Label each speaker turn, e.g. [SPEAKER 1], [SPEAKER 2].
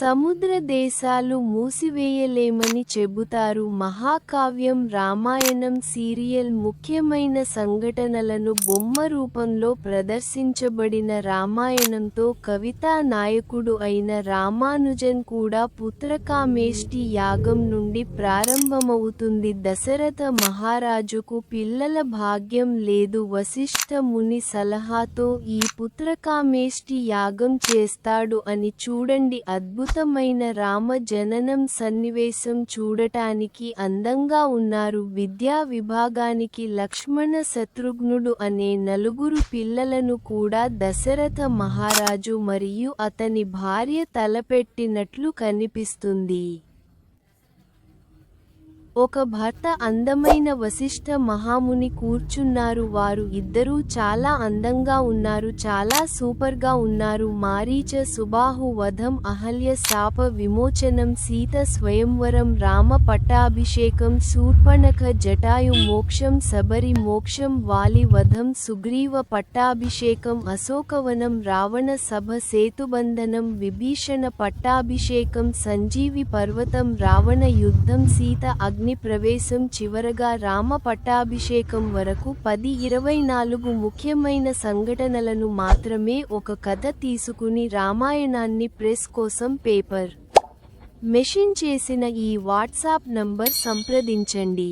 [SPEAKER 1] సముద్ర దేశాలు మూసివేయలేమని చెబుతారు. మహాకావ్యం రామాయణం సీరియల్ ముఖ్యమైన సంఘటనలను బొమ్మ రూపంలో ప్రదర్శించబడిన రామాయణంతో కవితా నాయకుడు అయిన రామానుజన్ కూడా పుత్రకామేష్టి యాగం నుండి ప్రారంభమవుతుంది. దశరథ మహారాజుకు పిల్లల భాగ్యం లేదు. వశిష్ఠ ముని సలహాతో ఈ పుత్రకామేష్టి యాగం చేస్తాడు అని చూడండి. అద్భుతమైన రామ జననం సన్నివేశం చూడటానికి అందంగా ఉన్నారు. విద్యా విభాగానికి లక్ష్మణ శత్రుఘ్నుడు అనే నలుగురు పిల్లలను కూడా దశరథ మహారాజు మరియు అతని భార్య తలపెట్టినట్లు కనిపిస్తుంది. ఒక భర్త అందమైన వశిష్ఠ మహాముని కూర్చున్నారు. వారు ఇద్దరూ చాలా అందంగా ఉన్నారు. చాలా సూపర్గా ఉన్నారు. మారీచ సుబాహు వధం, అహల్య శాప విమోచనం, సీత స్వయంవరం, రామ పట్టాభిషేకం, శూర్పణఖ జటాయు మోక్షం, శబరి మోక్షం, వాలి వధం, సుగ్రీవ పట్టాభిషేకం, అశోకవనం, రావణ సభ, సేతుబంధనం, విభీషణ పట్టాభిషేకం, సంజీవి పర్వతం, రావణ యుద్ధం, సీత అగ్ని ప్రవేశం, చివరగా రామ పట్టాభిషేకం వరకు 10-24 ముఖ్యమైన సంఘటనలను మాత్రమే ఒక కథ తీసుకుని రామాయణాన్ని ప్రెస్ కోసం పేపర్ మెషిన్ చేసిన ఈ వాట్సాప్ నంబర్ సంప్రదించండి.